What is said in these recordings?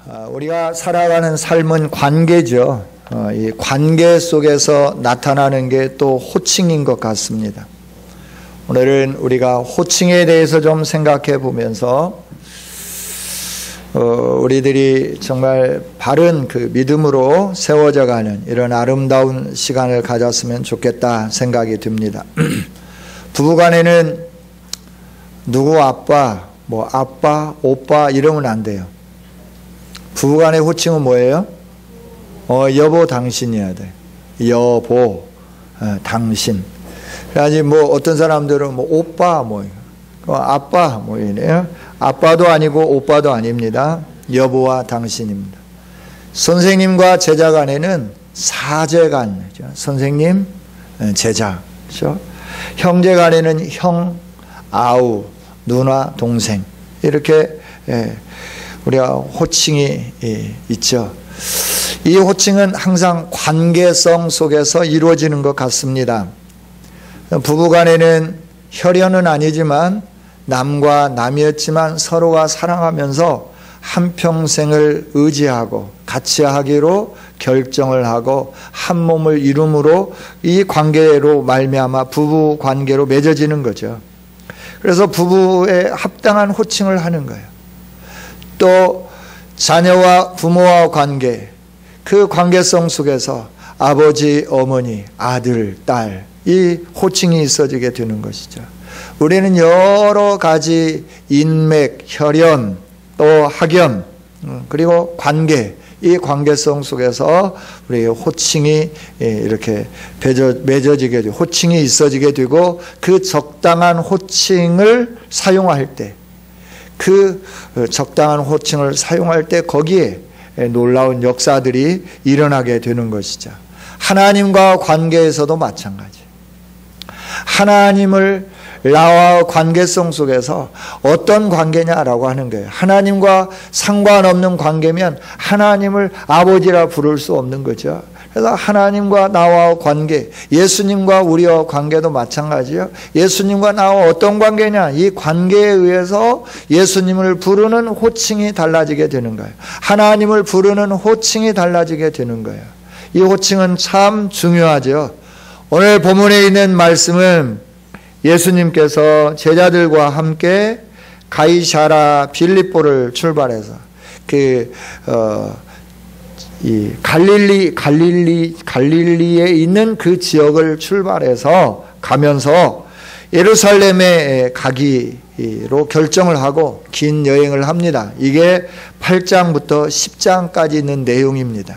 우리가 살아가는 삶은 관계죠. 이 관계 속에서 나타나는 게 또 호칭인 것 같습니다. 오늘은 우리가 호칭에 대해서 좀 생각해 보면서 우리들이 정말 바른 그 믿음으로 세워져 가는 이런 아름다운 시간을 가졌으면 좋겠다 생각이 듭니다. 부부간에는 누구 아빠, 아빠, 오빠 이러면 안 돼요. 부부간의 호칭은 뭐예요? 여보 당신이어야 돼. 여보, 당신. 그래야지 어떤 사람들은 오빠, 아빠 이래요. 아빠도 아니고 오빠도 아닙니다. 여보와 당신입니다. 선생님과 제자 간에는 사제간, 선생님, 제자, 그렇죠? 형제 간에는 형, 아우, 누나, 동생 이렇게 우리가 호칭이 있죠. 이 호칭은 항상 관계성 속에서 이루어지는 것 같습니다. 부부간에는 혈연은 아니지만 남과 남이었지만 서로가 사랑하면서 한평생을 의지하고 같이 하기로 결정을 하고 한 몸을 이룸으로 이 관계로 말미암아 부부 관계로 맺어지는 거죠. 그래서 부부에 합당한 호칭을 하는 거예요. 또 자녀와 부모와 관계, 그 관계성 속에서 아버지, 어머니, 아들, 딸, 이 호칭이 있어지게 되는 것이죠. 우리는 여러 가지 인맥, 혈연, 또 학연, 그리고 관계, 이 관계성 속에서 우리의 호칭이 이렇게 맺어지게 되고 호칭이 있어지게 되고 그 적당한 호칭을 사용할 때 그 적당한 호칭을 사용할 때 거기에 놀라운 역사들이 일어나게 되는 것이죠. 하나님과 관계에서도 마찬가지. 하나님을 나와 관계성 속에서 어떤 관계냐라고 하는 거예요. 하나님과 상관없는 관계면 하나님을 아버지라 부를 수 없는 거죠. 그래서 하나님과 나와 관계, 예수님과 우리와 관계도 마찬가지예요. 예수님과 나와 어떤 관계냐? 이 관계에 의해서 예수님을 부르는 호칭이 달라지게 되는 거예요. 하나님을 부르는 호칭이 달라지게 되는 거예요. 이 호칭은 참 중요하죠. 오늘 본문에 있는 말씀은 예수님께서 제자들과 함께 가이사랴 빌립보를 출발해서 이 갈릴리에 있는 그 지역을 출발해서 가면서 예루살렘에 가기로 결정을 하고 긴 여행을 합니다. 이게 8장부터 10장까지 있는 내용입니다.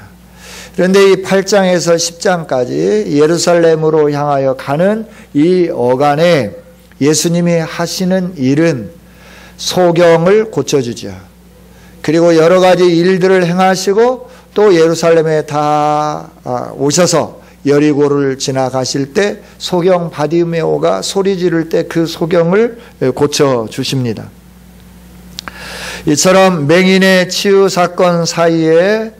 그런데 이 8장에서 10장까지 예루살렘으로 향하여 가는 이 어간에 예수님이 하시는 일은 소경을 고쳐주죠. 그리고 여러 가지 일들을 행하시고 또 예루살렘에 다 오셔서 여리고를 지나가실 때 소경 바디메오가 소리 지를 때 그 소경을 고쳐주십니다. 이처럼 맹인의 치유 사건 사이에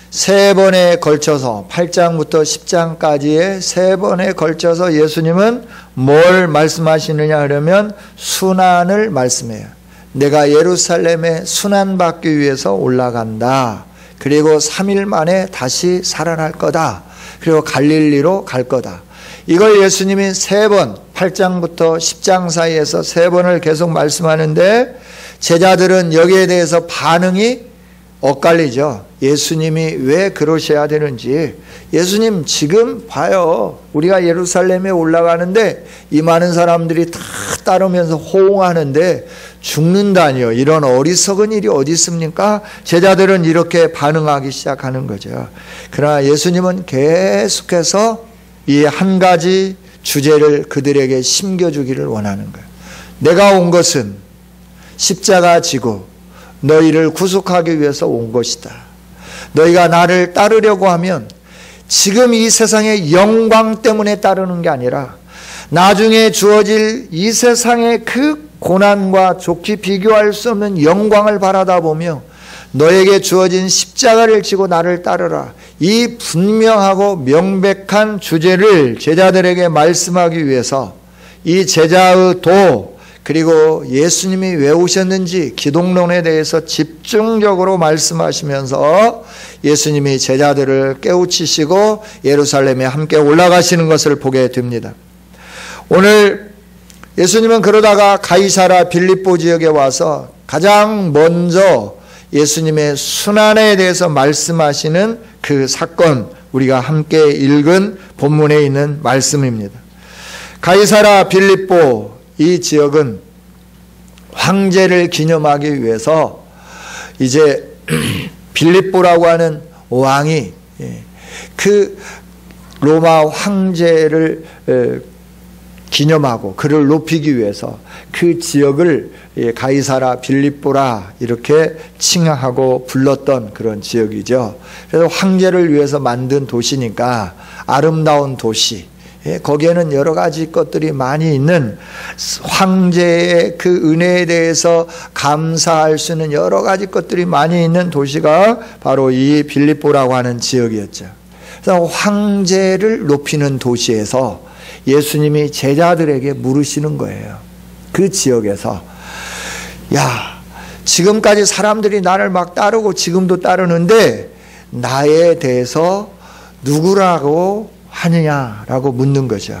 3번에 걸쳐서 8장부터 10장까지의 3번에 걸쳐서 예수님은 뭘 말씀하시느냐 하려면 순환을 말씀해요. 내가 예루살렘에 순환받기 위해서 올라간다. 그리고 3일 만에 다시 살아날 거다. 그리고 갈릴리로 갈 거다. 이걸 예수님이 3번, 8장부터 10장 사이에서 3번을 계속 말씀하는데 제자들은 여기에 대해서 반응이 엇갈리죠. 예수님이 왜 그러셔야 되는지. 예수님 지금 봐요. 우리가 예루살렘에 올라가는데 이 많은 사람들이 다 따르면서 호응하는데 죽는다니요. 이런 어리석은 일이 어디 있습니까? 제자들은 이렇게 반응하기 시작하는 거죠. 그러나 예수님은 계속해서 이 한 가지 주제를 그들에게 심겨주기를 원하는 거예요. 내가 온 것은 십자가 지고 너희를 구속하기 위해서 온 것이다. 너희가 나를 따르려고 하면 지금 이 세상의 영광 때문에 따르는 게 아니라 나중에 주어질 이 세상의 그 고난과 좋게 비교할 수 없는 영광을 바라다 보며 너에게 주어진 십자가를 지고 나를 따르라. 이 분명하고 명백한 주제를 제자들에게 말씀하기 위해서 이 제자의 도, 그리고 예수님이 왜 오셨는지 기독론에 대해서 집중적으로 말씀하시면서 예수님이 제자들을 깨우치시고 예루살렘에 함께 올라가시는 것을 보게 됩니다. 오늘 예수님은 그러다가 가이사라 빌립보 지역에 와서 가장 먼저 예수님의 순환에 대해서 말씀하시는 그 사건, 우리가 함께 읽은 본문에 있는 말씀입니다. 가이사라 빌립보 이 지역은 황제를 기념하기 위해서 이제 빌립보라고 하는 왕이 그 로마 황제를 기념하고 그를 높이기 위해서 그 지역을 가이사라 빌립보라 이렇게 칭하고 불렀던 그런 지역이죠. 그래서 황제를 위해서 만든 도시니까 아름다운 도시, 거기에는 여러 가지 것들이 많이 있는, 황제의 그 은혜에 대해서 감사할 수 있는 여러 가지 것들이 많이 있는 도시가 바로 이 빌립보라고 하는 지역이었죠. 그래서 황제를 높이는 도시에서 예수님이 제자들에게 물으시는 거예요. 그 지역에서, 야, 지금까지 사람들이 나를 막 따르고 지금도 따르는데 나에 대해서 누구라고 하느냐라고 묻는 거죠.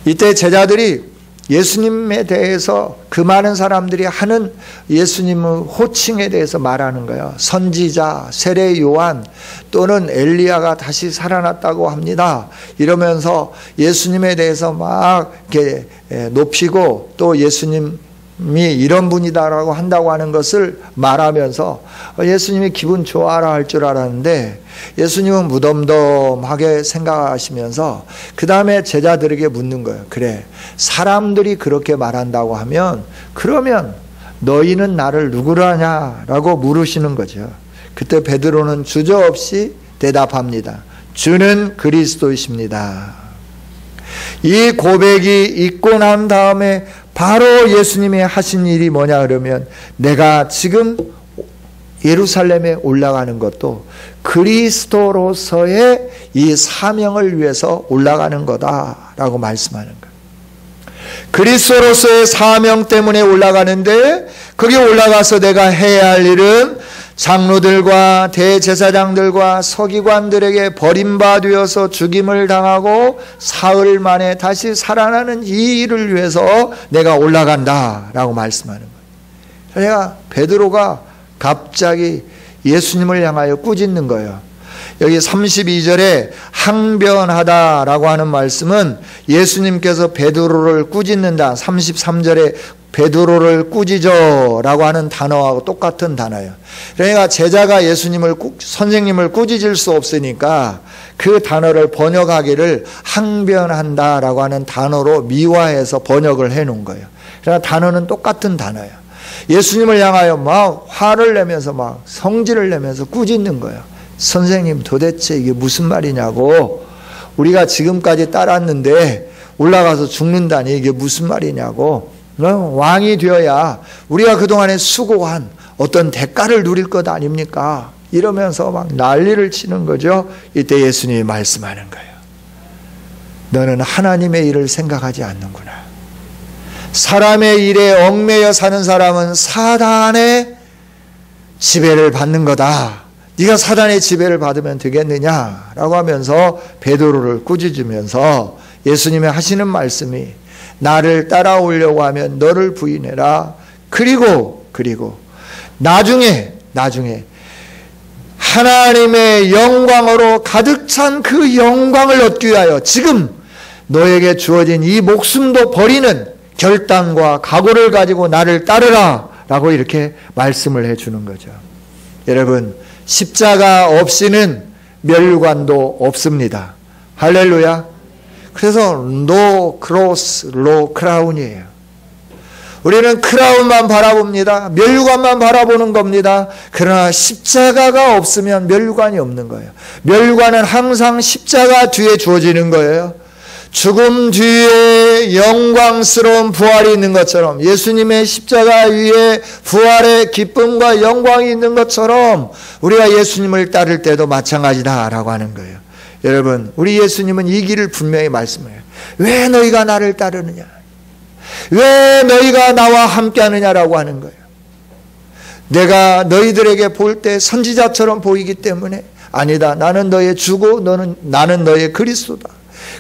이때 제자들이 예수님에 대해서 그 많은 사람들이 하는 예수님의 호칭에 대해서 말하는 거예요. 선지자, 세례 요한, 또는 엘리야가 다시 살아났다고 합니다. 이러면서 예수님에 대해서 막 이렇게 높이고 또 예수님이 이런 분이다라고 한다고 하는 것을 말하면서 예수님이 기분 좋아라 할 줄 알았는데 예수님은 무덤덤하게 생각하시면서 그 다음에 제자들에게 묻는 거예요. 그래, 사람들이 그렇게 말한다고 하면 그러면 너희는 나를 누구라냐? 라고 물으시는 거죠. 그때 베드로는 주저없이 대답합니다. 주는 그리스도이십니다. 이 고백이 있고 난 다음에 바로 예수님이 하신 일이 뭐냐 그러면, 내가 지금 예루살렘에 올라가는 것도 그리스도로서의 이 사명을 위해서 올라가는 거다라고 말씀하는 거예요. 그리스도로서의 사명 때문에 올라가는데, 거기 올라가서 내가 해야 할 일은 장로들과 대제사장들과 서기관들에게 버림받아서 죽임을 당하고 사흘 만에 다시 살아나는 이 일을 위해서 내가 올라간다라고 말씀하는 거예요. 그러니까 베드로가 갑자기 예수님을 향하여 꾸짖는 거예요. 여기 32절에 항변하다라고 하는 말씀은 예수님께서 베드로를 꾸짖는다. 33절에 베드로를 꾸짖어라고 하는 단어하고 똑같은 단어예요. 그러니까 제자가 예수님을 선생님을 꾸짖을 수 없으니까 그 단어를 번역하기를 항변한다라고 하는 단어로 미화해서 번역을 해놓은 거예요. 그러니까 단어는 똑같은 단어예요. 예수님을 향하여 막 화를 내면서 막 성질을 내면서 꾸짖는 거예요. 선생님, 도대체 이게 무슨 말이냐고, 우리가 지금까지 따랐는데 올라가서 죽는다니 이게 무슨 말이냐고, 왕이 되어야 우리가 그동안에 수고한 어떤 대가를 누릴 것 아닙니까? 이러면서 막 난리를 치는 거죠. 이때 예수님이 말씀하는 거예요. 너는 하나님의 일을 생각하지 않는구나. 사람의 일에 얽매여 사는 사람은 사단의 지배를 받는 거다. 네가 사단의 지배를 받으면 되겠느냐라고 하면서 베드로를 꾸짖으면서 예수님이 하시는 말씀이, 나를 따라오려고 하면 너를 부인해라. 그리고 나중에 하나님의 영광으로 가득 찬 그 영광을 얻기 위하여 지금 너에게 주어진 이 목숨도 버리는 결단과 각오를 가지고 나를 따르라 라고 이렇게 말씀을 해주는 거죠. 여러분, 십자가 없이는 멸관도 없습니다. 할렐루야. 그래서 no cross, no crown이에요. 우리는 크라운만 바라봅니다. 멸관만 바라보는 겁니다. 그러나 십자가가 없으면 멸관이 없는 거예요. 멸관은 항상 십자가 뒤에 주어지는 거예요. 죽음 뒤에 영광스러운 부활이 있는 것처럼, 예수님의 십자가 위에 부활의 기쁨과 영광이 있는 것처럼 우리가 예수님을 따를 때도 마찬가지다라고 하는 거예요. 여러분, 우리 예수님은 이 길을 분명히 말씀해요. 왜 너희가 나를 따르느냐? 왜 너희가 나와 함께 하느냐라고 하는 거예요. 내가 너희들에게 볼 때 선지자처럼 보이기 때문에 아니다. 나는 너의 주고 나는 너의 그리스도다.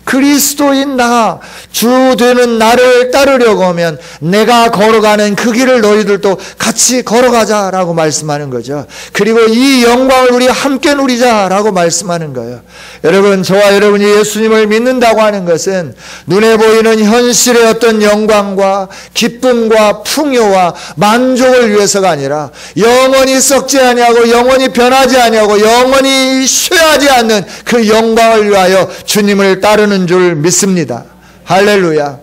그리스도인 나, 주 되는 나를 따르려고 하면 내가 걸어가는 그 길을 너희들도 같이 걸어가자라고 말씀하는 거죠. 그리고 이 영광을 우리 함께 누리자라고 말씀하는 거예요. 여러분, 저와 여러분이 예수님을 믿는다고 하는 것은 눈에 보이는 현실의 어떤 영광과 기쁨과 풍요와 만족을 위해서가 아니라 영원히 썩지 아니하고 영원히 변하지 아니하고 영원히 쇠하지 않는 그 영광을 위하여 주님을 따르는 줄 믿습니다. 할렐루야.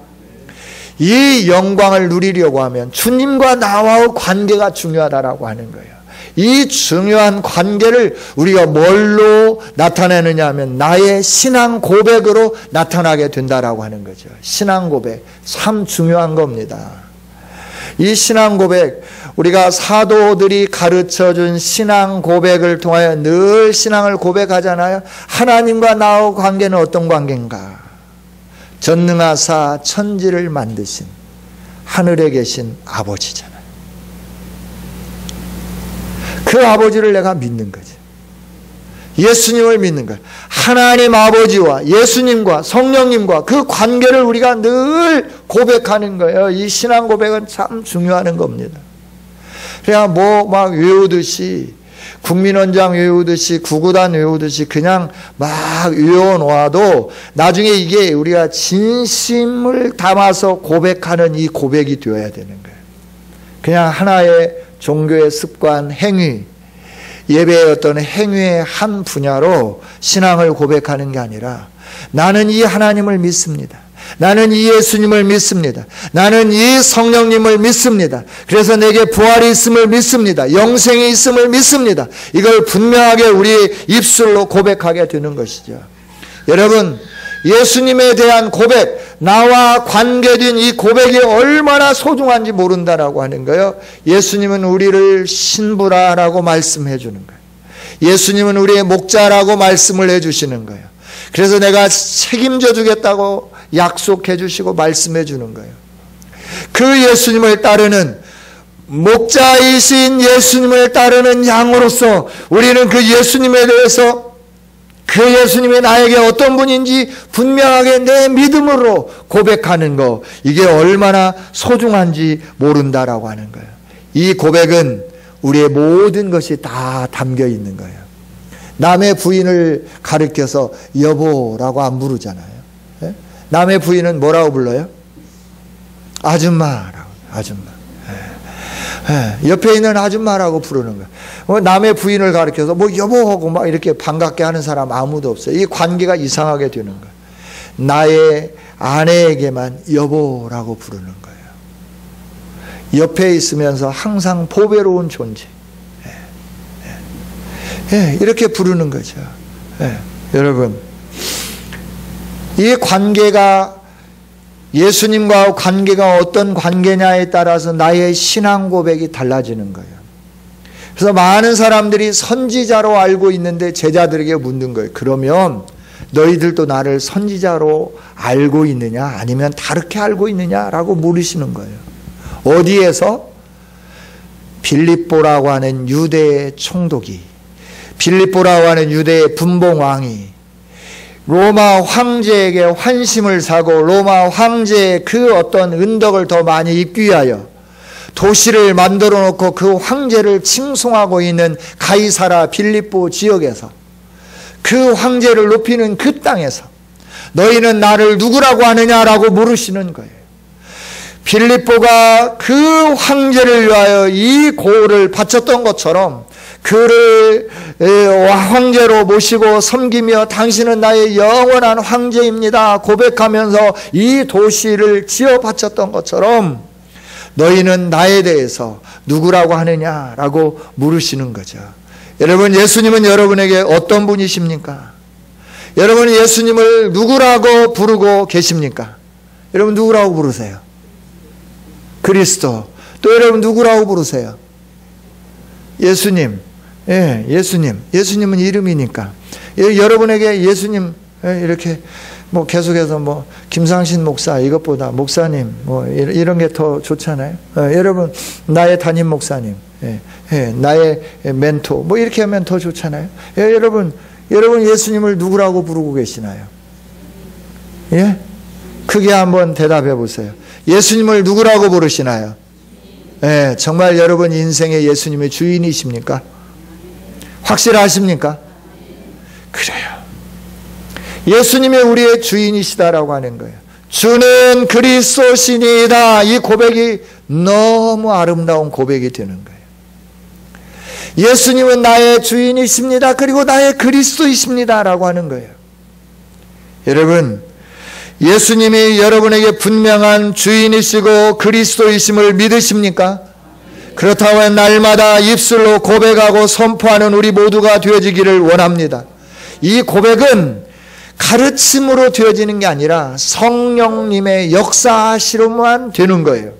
이 영광을 누리려고 하면 주님과 나와의 관계가 중요하다라고 하는 거예요. 이 중요한 관계를 우리가 뭘로 나타내느냐 하면 나의 신앙 고백으로 나타나게 된다라고 하는 거죠. 신앙 고백 참 중요한 겁니다. 이 신앙 고백, 우리가 사도들이 가르쳐준 신앙 고백을 통하여 늘 신앙을 고백하잖아요. 하나님과 나의 관계는 어떤 관계인가? 전능하사 천지를 만드신 하늘에 계신 아버지잖아요. 그 아버지를 내가 믿는 거지. 예수님을 믿는 거예요. 하나님 아버지와 예수님과 성령님과 그 관계를 우리가 늘 고백하는 거예요. 이 신앙 고백은 참 중요한 겁니다. 그냥 뭐 막 외우듯이 국민원장 외우듯이 구구단 외우듯이 그냥 막 외워놓아도 나중에 이게 우리가 진심을 담아서 고백하는 이 고백이 되어야 되는 거예요. 그냥 하나의 종교의 습관, 행위, 예배의 어떤 행위의 한 분야로 신앙을 고백하는 게 아니라 나는 이 하나님을 믿습니다. 나는 이 예수님을 믿습니다. 나는 이 성령님을 믿습니다. 그래서 내게 부활이 있음을 믿습니다. 영생이 있음을 믿습니다. 이걸 분명하게 우리의 입술로 고백하게 되는 것이죠. 여러분, 예수님에 대한 고백, 나와 관계된 이 고백이 얼마나 소중한지 모른다라고 하는 거예요. 예수님은 우리를 신부라라고 말씀해 주는 거예요. 예수님은 우리의 목자라고 말씀을 해 주시는 거예요. 그래서 내가 책임져 주겠다고 약속해 주시고 말씀해 주는 거예요. 그 예수님을 따르는 목자이신 예수님을 따르는 양으로서 우리는 그 예수님에 대해서 그 예수님이 나에게 어떤 분인지 분명하게 내 믿음으로 고백하는 거, 이게 얼마나 소중한지 모른다라고 하는 거예요. 이 고백은 우리의 모든 것이 다 담겨 있는 거예요. 남의 부인을 가리켜서 여보라고 안 부르잖아요. 남의 부인은 뭐라고 불러요? 아줌마라고. 아줌마. 옆에 있는 아줌마라고 부르는 거예요. 남의 부인을 가리켜서 뭐 여보하고 막 이렇게 반갑게 하는 사람 아무도 없어요. 이 관계가 이상하게 되는 거예요. 나의 아내에게만 여보라고 부르는 거예요. 옆에 있으면서 항상 보배로운 존재. 이렇게 부르는 거죠. 여러분, 이 관계가 예수님과 관계가 어떤 관계냐에 따라서 나의 신앙 고백이 달라지는 거예요. 그래서 많은 사람들이 선지자로 알고 있는데 제자들에게 묻는 거예요. 그러면 너희들도 나를 선지자로 알고 있느냐 아니면 다르게 알고 있느냐라고 물으시는 거예요. 어디에서? 빌립보라고 하는 유대의 총독이, 빌립보라고 하는 유대의 분봉왕이 로마 황제에게 환심을 사고 로마 황제의 그 어떤 은덕을 더 많이 입기 위하여 도시를 만들어 놓고 그 황제를 칭송하고 있는 가이사라 빌립보 지역에서 그 황제를 높이는 그 땅에서 너희는 나를 누구라고 하느냐라고 물으시는 거예요. 빌립보가 그 황제를 위하여 이 고를 바쳤던 것처럼 그를 황제로 모시고 섬기며 당신은 나의 영원한 황제입니다 고백하면서 이 도시를 지어 바쳤던 것처럼 너희는 나에 대해서 누구라고 하느냐라고 물으시는 거죠. 여러분, 예수님은 여러분에게 어떤 분이십니까? 여러분, 예수님을 누구라고 부르고 계십니까? 여러분, 누구라고 부르세요? 그리스도. 또 여러분 누구라고 부르세요? 예수님. 예수님. 예수님은 이름이니까. 여러분에게 예수님 이렇게 뭐 계속해서 뭐 김상신 목사 이것보다 목사님 뭐 이런 게 더 좋잖아요. 여러분 나의 담임 목사님, 나의 멘토 뭐 이렇게 하면 더 좋잖아요. 여러분 예수님을 누구라고 부르고 계시나요? 예? 크게 한번 대답해 보세요. 예수님을 누구라고 부르시나요? 예, 정말 여러분 인생의 예수님의 주인이십니까? 확실하십니까? 그래요. 예수님이 우리의 주인이시다라고 하는 거예요. 주는 그리스도시니이다. 이 고백이 너무 아름다운 고백이 되는 거예요. 예수님은 나의 주인이십니다. 그리고 나의 그리스도이십니다. 라고 하는 거예요. 여러분, 예수님이 여러분에게 분명한 주인이시고 그리스도이심을 믿으십니까? 그렇다면 날마다 입술로 고백하고 선포하는 우리 모두가 되어지기를 원합니다. 이 고백은 가르침으로 되어지는 게 아니라 성령님의 역사하시로만 되는 거예요.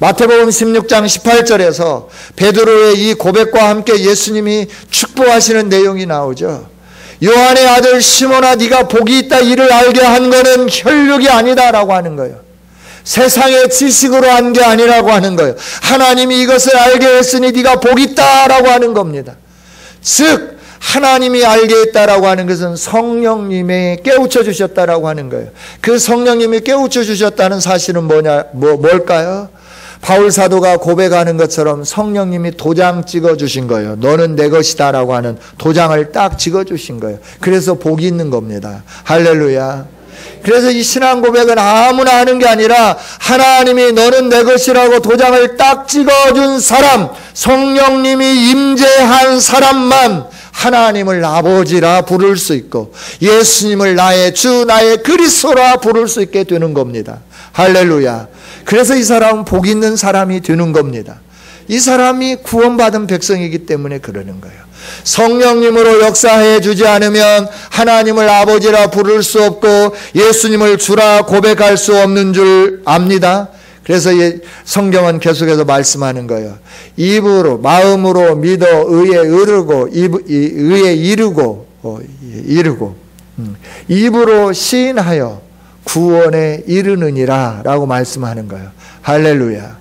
마태복음 16장 18절에서 베드로의 이 고백과 함께 예수님이 축복하시는 내용이 나오죠. 요한의 아들 시몬아, 네가 복이 있다. 이를 알게 한 것은 혈육이 아니다 라고 하는 거예요. 세상의 지식으로 한 게 아니라고 하는 거예요. 하나님이 이것을 알게 했으니 네가 복이 있다 라고 하는 겁니다. 즉 하나님이 알게 했다라고 하는 것은 성령님이 깨우쳐 주셨다라고 하는 거예요. 그 성령님이 깨우쳐 주셨다는 사실은 뭘까요? 바울 사도가 고백하는 것처럼 성령님이 도장 찍어 주신 거예요. 너는 내 것이다 라고 하는 도장을 딱 찍어 주신 거예요. 그래서 복이 있는 겁니다. 할렐루야. 그래서 이 신앙 고백은 아무나 하는 게 아니라 하나님이 너는 내 것이라고 도장을 딱 찍어준 사람, 성령님이 임재한 사람만 하나님을 아버지라 부를 수 있고 예수님을 나의 주, 나의 그리스도라 부를 수 있게 되는 겁니다. 할렐루야. 그래서 이 사람은 복 있는 사람이 되는 겁니다. 이 사람이 구원받은 백성이기 때문에 그러는 거예요. 성령님으로 역사해 주지 않으면 하나님을 아버지라 부를 수 없고 예수님을 주라 고백할 수 없는 줄 압니다. 그래서 성경은 계속해서 말씀하는 거예요. 입으로 마음으로 믿어 의에 이르고 의에 이르고 입으로 시인하여 구원에 이르느니라 라고 말씀하는 거예요. 할렐루야.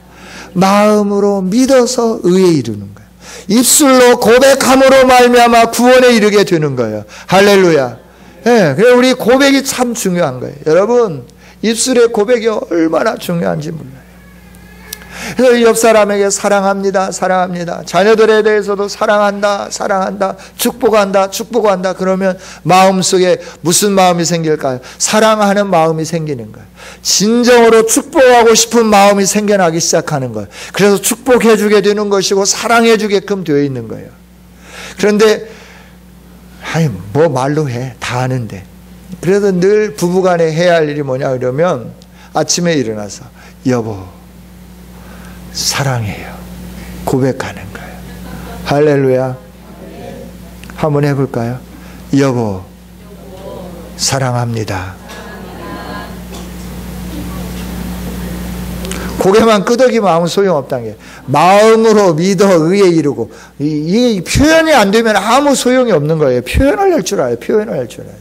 마음으로 믿어서 의에 이르는 거예요. 입술로 고백함으로 말미암아 구원에 이르게 되는 거예요. 할렐루야. 예, 그래서 우리 고백이 참 중요한 거예요. 여러분, 입술의 고백이 얼마나 중요한지 몰라요. 그래서 옆 사람에게 사랑합니다, 사랑합니다. 자녀들에 대해서도 사랑한다, 사랑한다, 축복한다, 축복한다. 그러면 마음속에 무슨 마음이 생길까요? 사랑하는 마음이 생기는 거예요. 진정으로 축복하고 싶은 마음이 생겨나기 시작하는 거예요. 그래서 축복해 주게 되는 것이고 사랑해 주게끔 되어 있는 거예요. 그런데 뭐 말로 해, 다 아는데. 그래서 늘 부부간에 해야 할 일이 뭐냐 그러면 아침에 일어나서 여보 사랑해요 고백하는 거예요. 할렐루야. 한번 해볼까요? 여보 사랑합니다. 고개만 끄덕이면 아무 소용없다는 게 마음으로 믿어 의에 이르고 이 표현이 안 되면 아무 소용이 없는 거예요. 표현을 할 줄 알아요. 표현을 할 줄 알아요.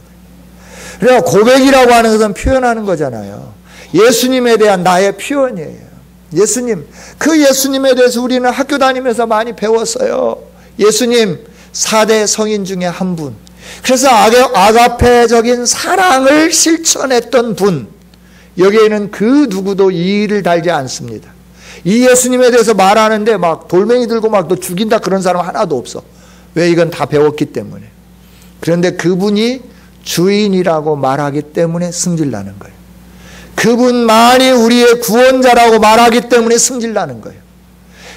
그래서 고백이라고 하는 것은 표현하는 거잖아요. 예수님에 대한 나의 표현이에요. 예수님, 그 예수님에 대해서 우리는 학교 다니면서 많이 배웠어요. 예수님 4대 성인 중에 한 분. 그래서 아가페적인 사랑을 실천했던 분. 여기에는 그 누구도 이의를 달지 않습니다. 이 예수님에 대해서 말하는데 막 돌멩이 들고 막 너 죽인다 그런 사람 하나도 없어. 왜? 이건 다 배웠기 때문에. 그런데 그분이 주인이라고 말하기 때문에 승질나는 거예요. 그분만이 우리의 구원자라고 말하기 때문에 승질나는 거예요.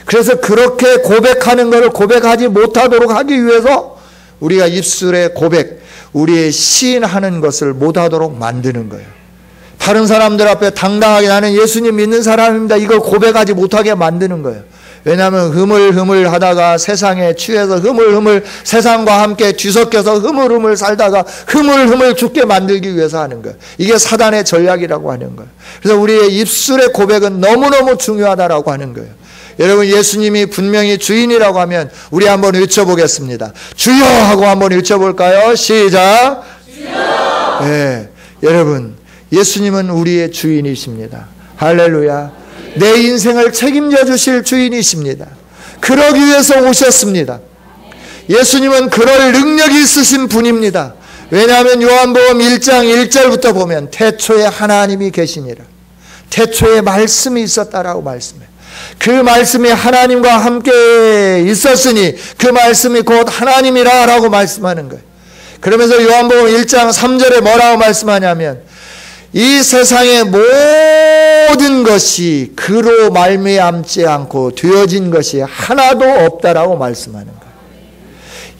그래서 그렇게 고백하는 것을 고백하지 못하도록 하기 위해서 우리가 입술의 고백, 우리의 시인하는 것을 못하도록 만드는 거예요. 다른 사람들 앞에 당당하게 나는 예수님 믿는 사람입니다. 이걸 고백하지 못하게 만드는 거예요. 왜냐하면 흐물흐물 하다가 세상에 취해서 흐물흐물 세상과 함께 뒤섞여서 흐물흐물 살다가 흐물흐물 죽게 만들기 위해서 하는 거예요. 이게 사단의 전략이라고 하는 거예요. 그래서 우리의 입술의 고백은 너무너무 중요하다라고 하는 거예요. 여러분 예수님이 분명히 주인이라고 하면 우리 한번 외쳐보겠습니다. 주여 하고 한번 외쳐볼까요? 시작. 주여. 여러분, 예수님은 우리의 주인이십니다. 할렐루야. 내 인생을 책임져 주실 주인이십니다. 그러기 위해서 오셨습니다. 예수님은 그럴 능력이 있으신 분입니다. 왜냐하면 요한복음 1장 1절부터 보면 태초에 하나님이 계시니라. 태초에 말씀이 있었다라고 말씀해요. 그 말씀이 하나님과 함께 있었으니 그 말씀이 곧 하나님이라 라고 말씀하는 거예요. 그러면서 요한복음 1장 3절에 뭐라고 말씀하냐면 이 세상의 모든 것이 그로 말미암지 않고 되어진 것이 하나도 없다라고 말씀하는 거예요.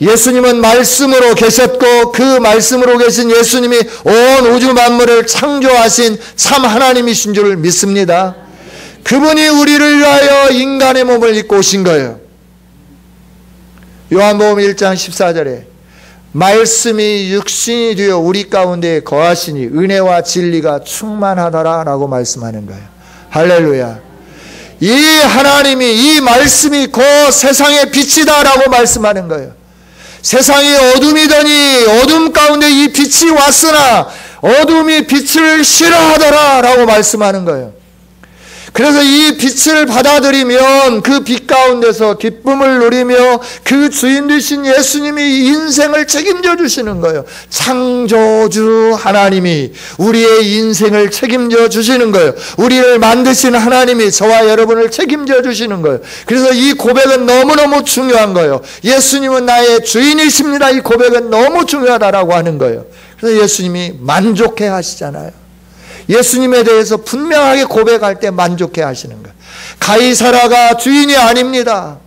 예수님은 말씀으로 계셨고 그 말씀으로 계신 예수님이 온 우주 만물을 창조하신 참 하나님이신 줄 믿습니다. 그분이 우리를 위하여 인간의 몸을 입고 오신 거예요. 요한복음 1장 14절에 말씀이 육신이 되어 우리 가운데 거하시니 은혜와 진리가 충만하더라 라고 말씀하는 거예요. 할렐루야. 이 하나님이 이 말씀이 그 세상의 빛이다 라고 말씀하는 거예요. 세상이 어둠이더니 어둠 가운데 이 빛이 왔으나 어둠이 빛을 싫어하더라 라고 말씀하는 거예요. 그래서 이 빛을 받아들이면 그 빛 가운데서 기쁨을 누리며 그 주인 되신 예수님이 인생을 책임져 주시는 거예요. 창조주 하나님이 우리의 인생을 책임져 주시는 거예요. 우리를 만드신 하나님이 저와 여러분을 책임져 주시는 거예요. 그래서 이 고백은 너무너무 중요한 거예요. 예수님은 나의 주인이십니다. 이 고백은 너무 중요하다라고 하는 거예요. 그래서 예수님이 만족해 하시잖아요. 예수님에 대해서 분명하게 고백할 때 만족해 하시는 거예요. 가이사라가 주인이 아닙니다.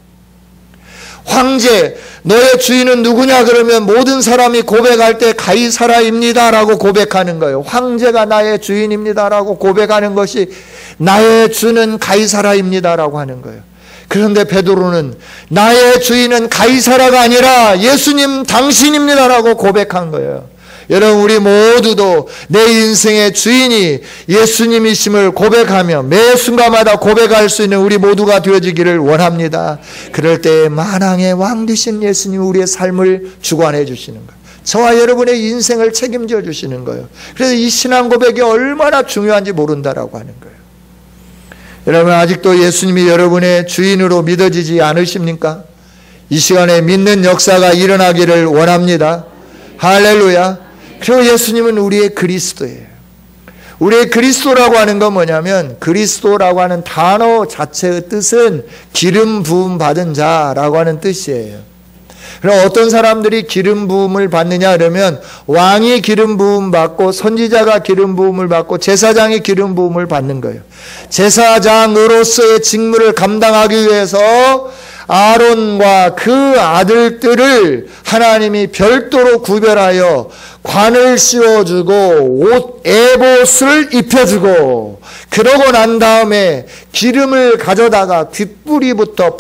황제, 너의 주인은 누구냐 그러면 모든 사람이 고백할 때 가이사라입니다 라고 고백하는 거예요. 황제가 나의 주인입니다 라고 고백하는 것이 나의 주는 가이사라입니다 라고 하는 거예요. 그런데 베드로는 나의 주인은 가이사라가 아니라 예수님 당신입니다 라고 고백한 거예요. 여러분, 우리 모두도 내 인생의 주인이 예수님이심을 고백하며 매 순간마다 고백할 수 있는 우리 모두가 되어지기를 원합니다. 그럴 때 만왕의 왕 되신 예수님이 우리의 삶을 주관해 주시는 거예요. 저와 여러분의 인생을 책임져 주시는 거예요. 그래서 이 신앙 고백이 얼마나 중요한지 모른다라고 하는 거예요. 여러분, 아직도 예수님이 여러분의 주인으로 믿어지지 않으십니까? 이 시간에 믿는 역사가 일어나기를 원합니다. 할렐루야. 그리고 예수님은 우리의 그리스도예요. 우리의 그리스도라고 하는 건 뭐냐면 그리스도라고 하는 단어 자체의 뜻은 기름 부음 받은 자라고 하는 뜻이에요. 그럼 어떤 사람들이 기름 부음을 받느냐 그러면 왕이 기름 부음 받고 선지자가 기름 부음을 받고 제사장이 기름 부음을 받는 거예요. 제사장으로서의 직무를 감당하기 위해서 아론과 그 아들들을 하나님이 별도로 구별하여 관을 씌워주고 옷 에봇을 입혀주고 그러고 난 다음에 기름을 가져다가 귓뿌리부터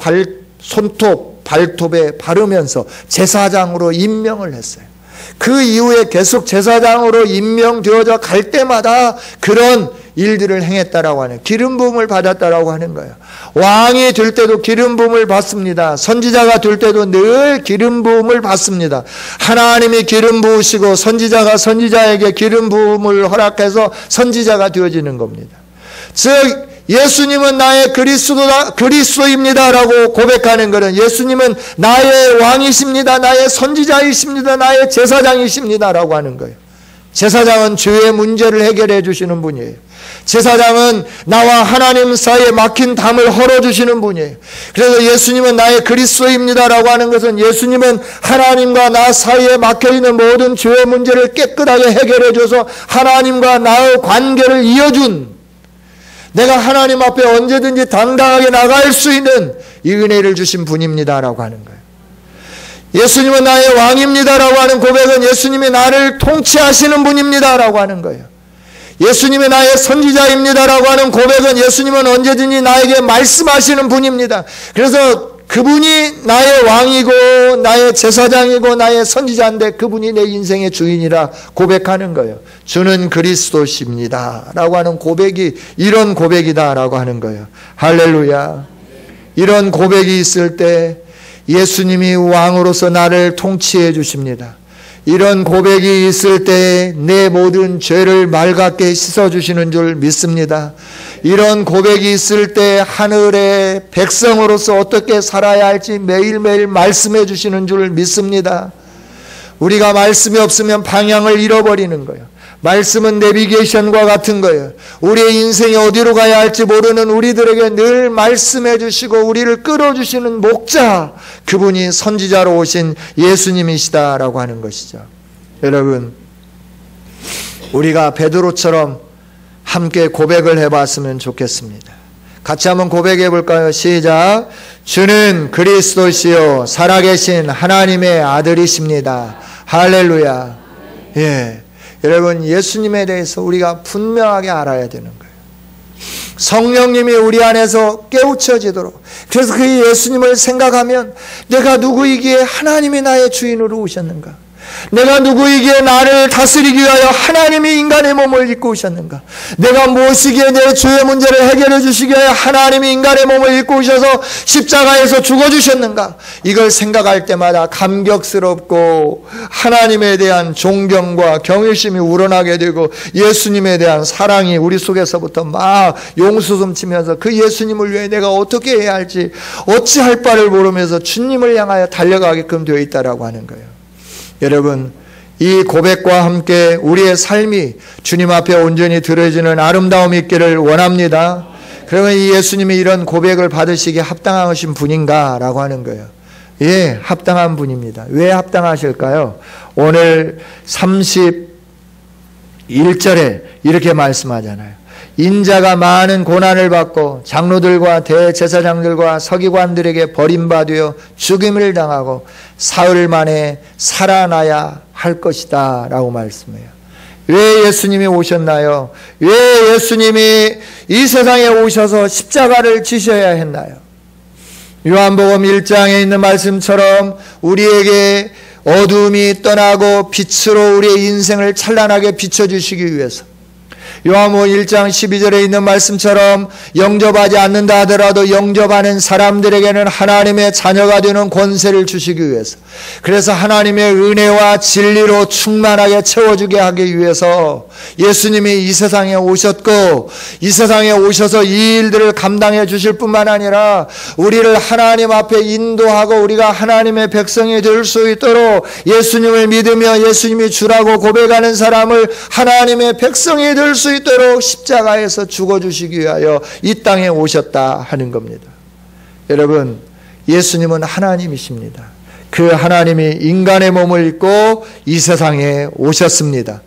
손톱, 발톱에 바르면서 제사장으로 임명을 했어요. 그 이후에 계속 제사장으로 임명되어져 갈 때마다 그런 일들을 행했다라고 하는, 기름 부음을 받았다라고 하는 거예요. 왕이 될 때도 기름 부음을 받습니다. 선지자가 될 때도 늘 기름 부음을 받습니다. 하나님이 기름 부으시고 선지자가 선지자에게 기름 부음을 허락해서 선지자가 되어지는 겁니다. 즉 예수님은 나의 그리스도입니다라고 고백하는 것은 예수님은 나의 왕이십니다. 나의 선지자이십니다. 나의 제사장이십니다라고 하는 거예요. 제사장은 죄의 문제를 해결해 주시는 분이에요. 제사장은 나와 하나님 사이에 막힌 담을 헐어주시는 분이에요. 그래서 예수님은 나의 그리스도입니다라고 하는 것은 예수님은 하나님과 나 사이에 막혀있는 모든 죄의 문제를 깨끗하게 해결해 줘서 하나님과 나의 관계를 이어준, 내가 하나님 앞에 언제든지 당당하게 나갈 수 있는 이 은혜를 주신 분입니다라고 하는 거예요. 예수님은 나의 왕입니다라고 하는 고백은 예수님이 나를 통치하시는 분입니다라고 하는 거예요. 예수님이 나의 선지자입니다라고 하는 고백은 예수님은 언제든지 나에게 말씀하시는 분입니다. 그래서 그분이 나의 왕이고 나의 제사장이고 나의 선지자인데 그분이 내 인생의 주인이라 고백하는 거예요. 주는 그리스도십니다 라고 하는 고백이 이런 고백이다 라고 하는 거예요. 할렐루야. 이런 고백이 있을 때 예수님이 왕으로서 나를 통치해 주십니다. 이런 고백이 있을 때 내 모든 죄를 맑게 씻어주시는 줄 믿습니다. 이런 고백이 있을 때 하늘의 백성으로서 어떻게 살아야 할지 매일매일 말씀해 주시는 줄 믿습니다. 우리가 말씀이 없으면 방향을 잃어버리는 거예요. 말씀은 내비게이션과 같은 거예요. 우리의 인생이 어디로 가야 할지 모르는 우리들에게 늘 말씀해 주시고 우리를 끌어주시는 목자, 그분이 선지자로 오신 예수님이시다라고 하는 것이죠. 여러분, 우리가 베드로처럼 함께 고백을 해봤으면 좋겠습니다. 같이 한번 고백해 볼까요? 시작. 주는 그리스도시요 살아계신 하나님의 아들이십니다. 할렐루야. 예, 여러분, 예수님에 대해서 우리가 분명하게 알아야 되는 거예요. 성령님이 우리 안에서 깨우쳐지도록. 그래서 그 예수님을 생각하면 내가 누구이기에 하나님이 나의 주인으로 오셨는가? 내가 누구이기에 나를 다스리기 위하여 하나님이 인간의 몸을 입고 오셨는가? 내가 무엇이기에 내 죄의 문제를 해결해 주시기 위하여 하나님이 인간의 몸을 입고 오셔서 십자가에서 죽어주셨는가? 이걸 생각할 때마다 감격스럽고 하나님에 대한 존경과 경외심이 우러나게 되고 예수님에 대한 사랑이 우리 속에서부터 막 용수숨치면서 그 예수님을 위해 내가 어떻게 해야 할지 어찌할 바를 모르면서 주님을 향하여 달려가게끔 되어 있다라고 하는 거예요. 여러분, 이 고백과 함께 우리의 삶이 주님 앞에 온전히 드려지는 아름다움이 있기를 원합니다. 그러면 이 예수님이 이런 고백을 받으시기에 합당하신 분인가? 라고 하는 거예요. 예, 합당한 분입니다. 왜 합당하실까요? 오늘 31절에 이렇게 말씀하잖아요. 인자가 많은 고난을 받고 장로들과 대제사장들과 서기관들에게 버림받아 죽임을 당하고 사흘 만에 살아나야 할 것이다 라고 말씀해요. 왜 예수님이 오셨나요? 왜 예수님이 이 세상에 오셔서 십자가를 지셔야 했나요? 요한복음 1장에 있는 말씀처럼 우리에게 어둠이 떠나고 빛으로 우리의 인생을 찬란하게 비춰주시기 위해서, 요한복음 1장 12절에 있는 말씀처럼 영접하지 않는다 하더라도 영접하는 사람들에게는 하나님의 자녀가 되는 권세를 주시기 위해서, 그래서 하나님의 은혜와 진리로 충만하게 채워주게 하기 위해서 예수님이 이 세상에 오셨고, 이 세상에 오셔서 이 일들을 감당해 주실 뿐만 아니라 우리를 하나님 앞에 인도하고 우리가 하나님의 백성이 될 수 있도록 예수님을 믿으며 예수님이 주라고 고백하는 사람을 하나님의 백성이 될 수 있도록 십자가에서 죽어주시기 위하여 이 땅에 오셨다 하는 겁니다. 여러분, 예수님은 하나님이십니다. 그 하나님이 인간의 몸을 입고 이 세상에 오셨습니다.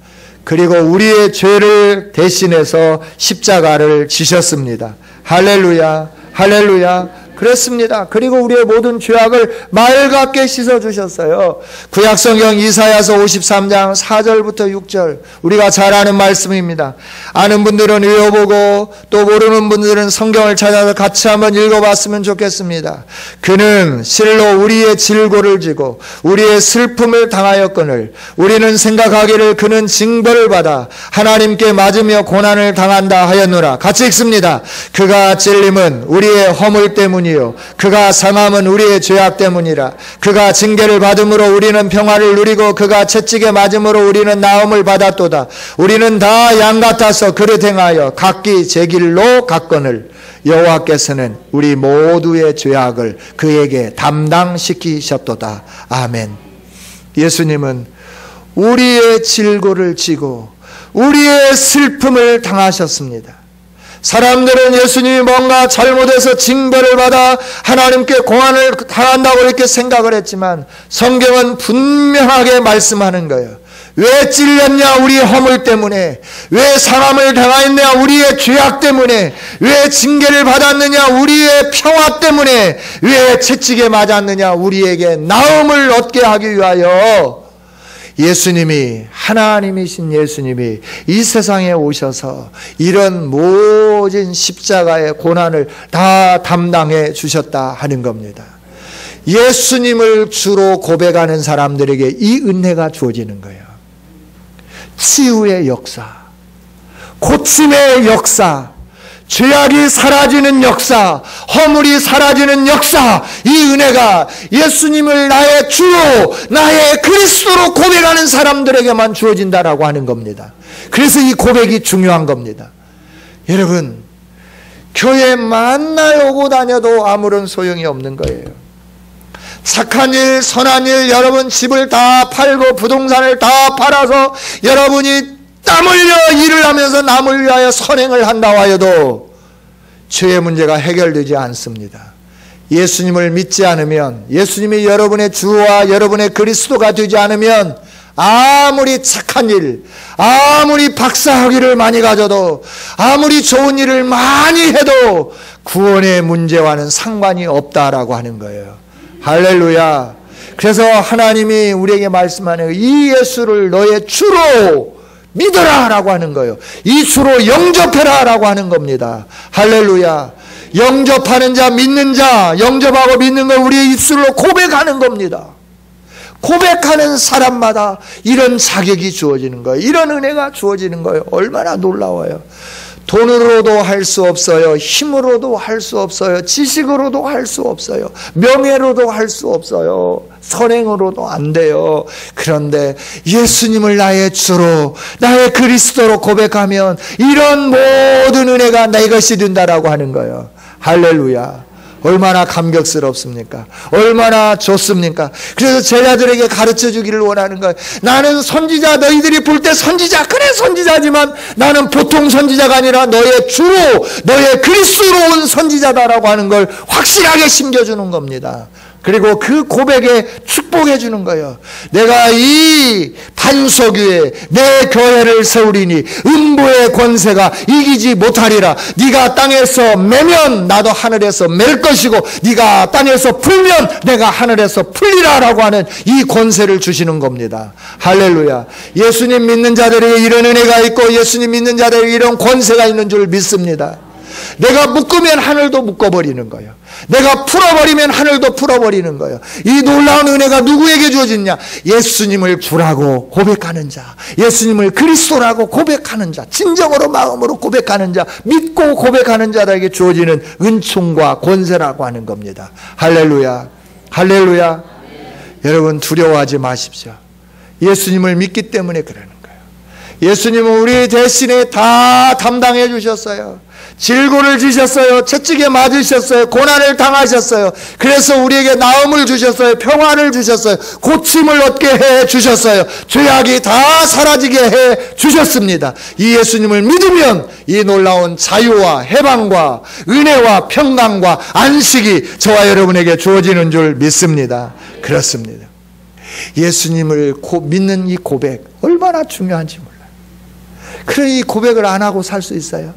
그리고 우리의 죄를 대신해서 십자가를 지셨습니다. 할렐루야, 할렐루야. 그렇습니다. 그리고 우리의 모든 죄악을 맑게 씻어주셨어요. 구약성경 이사야서 53장 4절부터 6절, 우리가 잘 아는 말씀입니다. 아는 분들은 외워보고 또 모르는 분들은 성경을 찾아서 같이 한번 읽어봤으면 좋겠습니다. 그는 실로 우리의 질고를 지고 우리의 슬픔을 당하였거늘 우리는 생각하기를 그는 징벌을 받아 하나님께 맞으며 고난을 당한다 하였노라. 같이 읽습니다. 그가 찔림은 우리의 허물 때문이요 그가 상함은 우리의 죄악 때문이라. 그가 징계를 받음으로 우리는 평화를 누리고 그가 채찍에 맞음으로 우리는 나음을 받았도다. 우리는 다 양 같아서 그릇 행하여 각기 제 길로 갔거늘 여호와께서는 우리 모두의 죄악을 그에게 담당시키셨도다. 아멘. 예수님은 우리의 질고를 지고 우리의 슬픔을 당하셨습니다. 사람들은 예수님이 뭔가 잘못해서 징벌을 받아 하나님께 고난을 당한다고 이렇게 생각을 했지만 성경은 분명하게 말씀하는 거예요. 왜 찔렸냐? 우리의 허물 때문에. 왜 상함을 당하였냐? 우리의 죄악 때문에. 왜 징계를 받았느냐? 우리의 평화 때문에. 왜 채찍에 맞았느냐? 우리에게 나음을 얻게 하기 위하여 예수님이, 하나님이신 예수님이 이 세상에 오셔서 이런 모진 십자가의 고난을 다 담당해 주셨다 하는 겁니다. 예수님을 주로 고백하는 사람들에게 이 은혜가 주어지는 거예요. 치유의 역사, 고침의 역사, 죄악이 사라지는 역사, 허물이 사라지는 역사, 이 은혜가 예수님을 나의 주로, 나의 그리스도로 고백하는 사람들에게만 주어진다라고 하는 겁니다. 그래서 이 고백이 중요한 겁니다. 여러분, 교회 만날 오고 다녀도 아무런 소용이 없는 거예요. 착한 일, 선한 일, 여러분 집을 다 팔고 부동산을 다 팔아서 여러분이 땀 흘려 일을 하면서 남을 위하여 선행을 한다 하여도 죄의 문제가 해결되지 않습니다. 예수님을 믿지 않으면, 예수님이 여러분의 주와 여러분의 그리스도가 되지 않으면 아무리 착한 일, 아무리 박사학위를 많이 가져도, 아무리 좋은 일을 많이 해도 구원의 문제와는 상관이 없다라고 하는 거예요. 할렐루야. 그래서 하나님이 우리에게 말씀하는 이 예수를 너의 주로 믿어라 라고 하는 거예요. 이 주로 영접해라 라고 하는 겁니다. 할렐루야. 영접하는 자, 믿는 자, 영접하고 믿는 걸 우리의 입술로 고백하는 겁니다. 고백하는 사람마다 이런 자격이 주어지는 거예요. 이런 은혜가 주어지는 거예요. 얼마나 놀라워요. 돈으로도 할 수 없어요. 힘으로도 할 수 없어요. 지식으로도 할 수 없어요. 명예로도 할 수 없어요. 선행으로도 안 돼요. 그런데 예수님을 나의 주로, 나의 그리스도로 고백하면 이런 모든 은혜가 내 것이 된다라고 하는 거예요. 할렐루야. 얼마나 감격스럽습니까? 얼마나 좋습니까? 그래서 제자들에게 가르쳐 주기를 원하는 거예요. 나는 선지자, 너희들이 볼 때 선지자, 그래 선지자지만 나는 보통 선지자가 아니라 너의 주로, 너의 그리스도로 온 선지자다라고 하는 걸 확실하게 심겨주는 겁니다. 그리고 그 고백에 축복해 주는 거예요. 내가 이 반석 위에 내 교회를 세우리니 음부의 권세가 이기지 못하리라. 네가 땅에서 매면 나도 하늘에서 맬 것이고 네가 땅에서 풀면 내가 하늘에서 풀리라 라고 하는 이 권세를 주시는 겁니다. 할렐루야. 예수님 믿는 자들에게 이런 은혜가 있고 예수님 믿는 자들에게 이런 권세가 있는 줄 믿습니다. 내가 묶으면 하늘도 묶어버리는 거예요. 내가 풀어버리면 하늘도 풀어버리는 거예요. 이 놀라운 은혜가 누구에게 주어지냐? 예수님을 주라고 고백하는 자, 예수님을 그리스도라고 고백하는 자, 진정으로 마음으로 고백하는 자, 믿고 고백하는 자들에게 주어지는 은총과 권세라고 하는 겁니다. 할렐루야. 할렐루야. 여러분 두려워하지 마십시오. 예수님을 믿기 때문에 그러는 거예요. 예수님은 우리 대신에 다 담당해 주셨어요. 질고를 지셨어요. 채찍에 맞으셨어요. 고난을 당하셨어요. 그래서 우리에게 나음을 주셨어요. 평안을 주셨어요. 고침을 얻게 해 주셨어요. 죄악이 다 사라지게 해 주셨습니다. 이 예수님을 믿으면 이 놀라운 자유와 해방과 은혜와 평강과 안식이 저와 여러분에게 주어지는 줄 믿습니다. 그렇습니다. 예수님을 믿는 이 고백 얼마나 중요한지 몰라요. 그래 이 고백을 안 하고 살 수 있어요?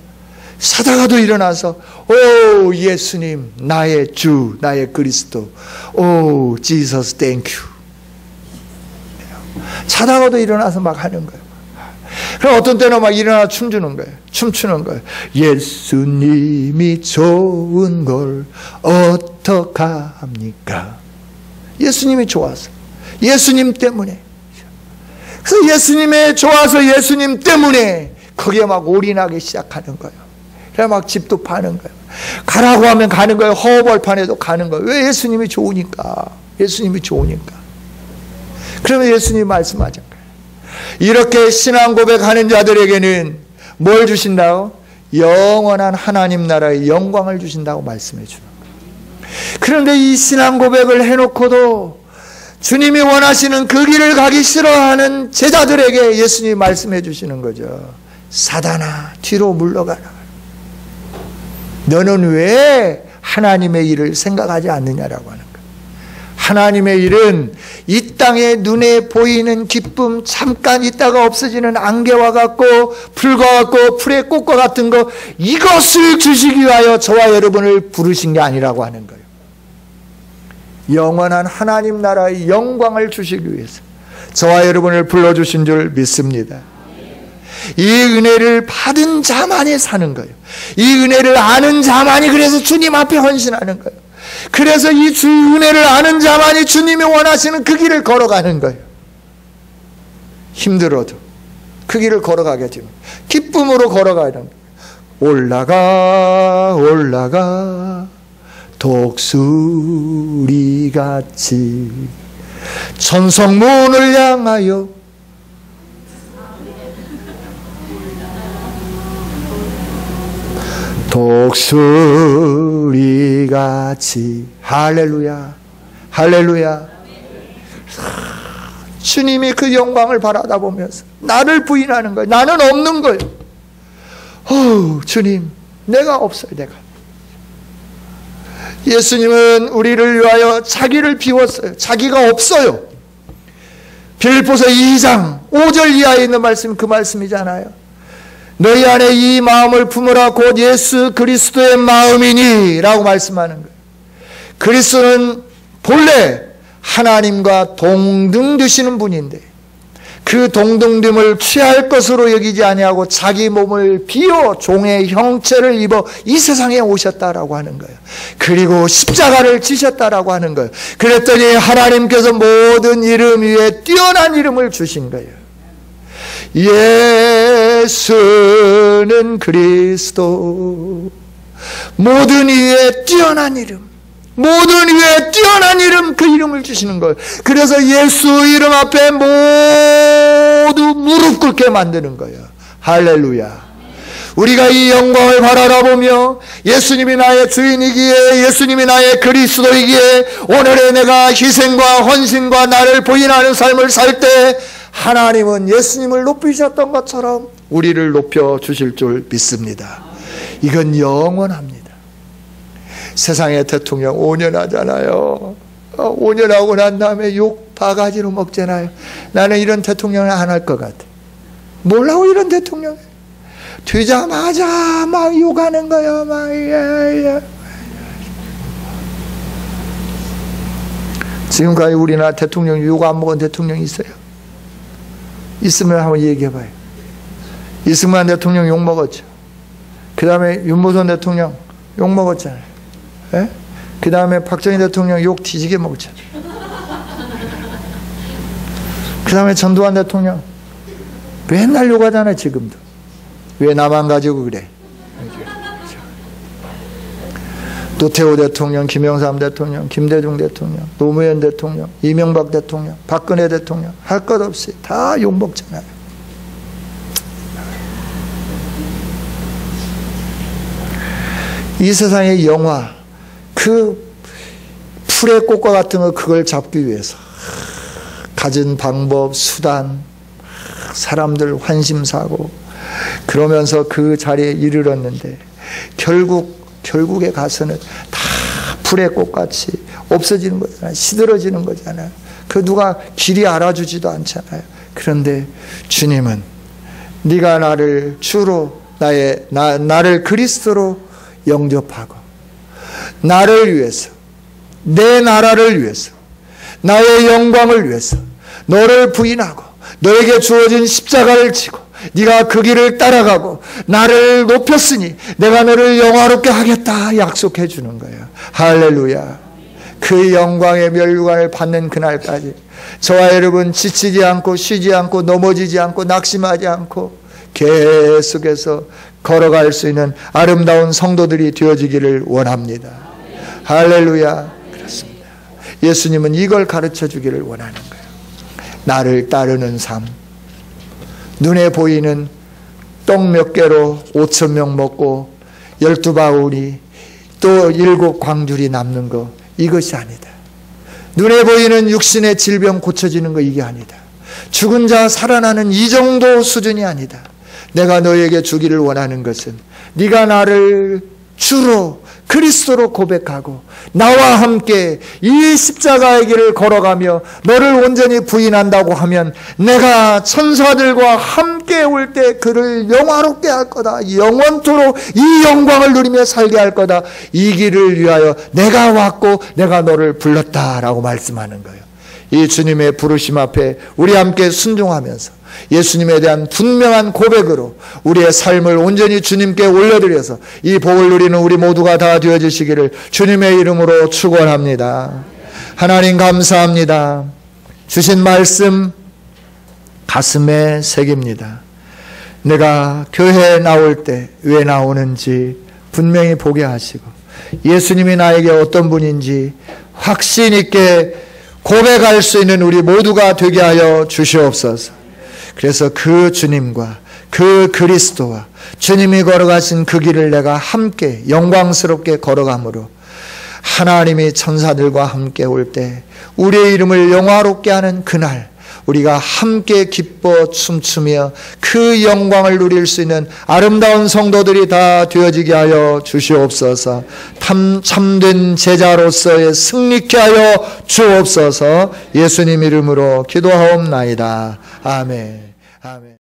자다가도 일어나서 오 예수님 나의 주 나의 그리스도 오 지저스 땡큐 자다가도 일어나서 막 하는 거예요. 그럼 어떤 때는 막 일어나 춤추는 거예요. 춤추는 거예요. 예수님이 좋은 걸 어떡합니까? 예수님이 좋아서 예수님 때문에 그래서 예수님의 좋아서 예수님 때문에 거기에 막 올인하기 시작하는 거예요. 그래 막 집도 파는 거예요. 가라고 하면 가는 거예요. 허벌판에도 가는 거예요. 왜? 예수님이 좋으니까. 예수님이 좋으니까. 그러면 예수님이 말씀하잖아요. 이렇게 신앙 고백하는 자들에게는 뭘 주신다고? 영원한 하나님 나라의 영광을 주신다고 말씀해 주는 거예요. 그런데 이 신앙 고백을 해놓고도 주님이 원하시는 그 길을 가기 싫어하는 제자들에게 예수님이 말씀해 주시는 거죠. 사단아 뒤로 물러가라. 너는 왜 하나님의 일을 생각하지 않느냐라고 하는 거예요. 하나님의 일은 이 땅에 눈에 보이는 기쁨 잠깐 있다가 없어지는 안개와 같고 풀과 같고 풀의 꽃과 같은 거 이것을 주시기 위하여 저와 여러분을 부르신 게 아니라고 하는 거예요. 영원한 하나님 나라의 영광을 주시기 위해서 저와 여러분을 불러주신 줄 믿습니다. 이 은혜를 받은 자만이 사는 거예요. 이 은혜를 아는 자만이 그래서 주님 앞에 헌신하는 거예요. 그래서 이 주 은혜를 아는 자만이 주님이 원하시는 그 길을 걸어가는 거예요. 힘들어도 그 길을 걸어가게 되면 기쁨으로 걸어가야 합니다. 올라가 올라가 독수리같이 천성문을 향하여 독수리같이. 할렐루야, 할렐루야. 주님이 그 영광을 바라다 보면서 나를 부인하는 거예요. 나는 없는 거예요. 주님, 내가 없어요. 내가. 예수님은 우리를 위하여 자기를 비웠어요. 자기가 없어요. 빌립보서 2장 5절 이하에 있는 말씀, 그 말씀이잖아요. 너희 안에 이 마음을 품으라 곧 예수 그리스도의 마음이니 라고 말씀하는 거예요. 그리스도는 본래 하나님과 동등되시는 분인데 그 동등됨을 취할 것으로 여기지 아니하고 자기 몸을 비워 종의 형체를 입어 이 세상에 오셨다라고 하는 거예요. 그리고 십자가를 지셨다라고 하는 거예요. 그랬더니 하나님께서 모든 이름 위에 뛰어난 이름을 주신 거예요. 예수는 그리스도, 모든 위에 뛰어난 이름, 모든 위에 뛰어난 이름, 그 이름을 주시는 거예요. 그래서 예수 이름 앞에 모두 무릎 꿇게 만드는 거예요. 할렐루야. 우리가 이 영광을 바라보며 예수님이 나의 주인이기에, 예수님이 나의 그리스도이기에 오늘의 내가 희생과 헌신과 나를 부인하는 삶을 살 때 하나님은 예수님을 높이셨던 것처럼 우리를 높여주실 줄 믿습니다. 이건 영원합니다. 세상의 대통령 5년 하잖아요. 5년 하고 난 다음에 욕 바가지로 먹잖아요. 나는 이런 대통령을 안 할 것 같아. 몰라고 이런 대통령. 되자마자 막 욕하는 거야. 막. 지금까지 우리나라 대통령 욕 안 먹은 대통령이 있어요? 있으면 한번 얘기해봐요. 이승만 대통령 욕 먹었죠. 그 다음에 윤무선 대통령 욕 먹었잖아요. 예? 그 다음에 박정희 대통령 욕 뒤지게 먹었잖아요. 그 다음에 전두환 대통령 맨날 욕하잖아요. 지금도. 왜 나만 가지고 그래? 노태우 대통령, 김영삼 대통령, 김대중 대통령, 노무현 대통령, 이명박 대통령, 박근혜 대통령 할 것 없이 다 욕먹잖아요. 이 세상의 영화, 그 풀의 꽃과 같은 거, 그걸 잡기 위해서 가진 방법, 수단, 사람들 환심사고 그러면서 그 자리에 이르렀는데 결국에 가서는 다 풀의 꽃같이 없어지는 거잖아요. 시들어지는 거잖아요. 그 누가 길이 알아주지도 않잖아요. 그런데 주님은 네가 나를 주로 나를 그리스도로 영접하고 나를 위해서, 내 나라를 위해서, 나의 영광을 위해서 너를 부인하고 너에게 주어진 십자가를 지고 네가 그 길을 따라가고 나를 높였으니 내가 너를 영화롭게 하겠다 약속해 주는 거예요. 할렐루야. 그 영광의 멸류관을 받는 그날까지 저와 여러분 지치지 않고 쉬지 않고 넘어지지 않고 낙심하지 않고 계속해서 걸어갈 수 있는 아름다운 성도들이 되어지기를 원합니다. 할렐루야. 그렇습니다. 예수님은 이걸 가르쳐 주기를 원하는 거예요. 나를 따르는 삶. 눈에 보이는 떡 몇 개로 5,000명 먹고 12바울이 또 7광줄이 남는 거, 이것이 아니다. 눈에 보이는 육신의 질병 고쳐지는 거, 이게 아니다. 죽은 자 살아나는 이 정도 수준이 아니다. 내가 너에게 주기를 원하는 것은 네가 나를 주로 그리스도로 고백하고 나와 함께 이 십자가의 길을 걸어가며 너를 온전히 부인한다고 하면 내가 천사들과 함께 올 때 그를 영화롭게 할 거다. 영원토록 이 영광을 누리며 살게 할 거다. 이 길을 위하여 내가 왔고 내가 너를 불렀다라고 말씀하는 거예요. 이 주님의 부르심 앞에 우리 함께 순종하면서 예수님에 대한 분명한 고백으로 우리의 삶을 온전히 주님께 올려드려서 이 복을 누리는 우리 모두가 다 되어주시기를 주님의 이름으로 축원합니다. 하나님 감사합니다. 주신 말씀 가슴에 새깁니다. 내가 교회에 나올 때 왜 나오는지 분명히 보게 하시고 예수님이 나에게 어떤 분인지 확신 있게 고백할 수 있는 우리 모두가 되게 하여 주시옵소서. 그래서 그 주님과 그 그리스도와 주님이 걸어가신 그 길을 내가 함께 영광스럽게 걸어가므로 하나님이 천사들과 함께 올 때 우리의 이름을 영화롭게 하는 그날 우리가 함께 기뻐 춤추며 그 영광을 누릴 수 있는 아름다운 성도들이 다 되어지게 하여 주시옵소서. 참된 제자로서의 승리케 하여 주옵소서. 예수님 이름으로 기도하옵나이다. 아멘. 아멘.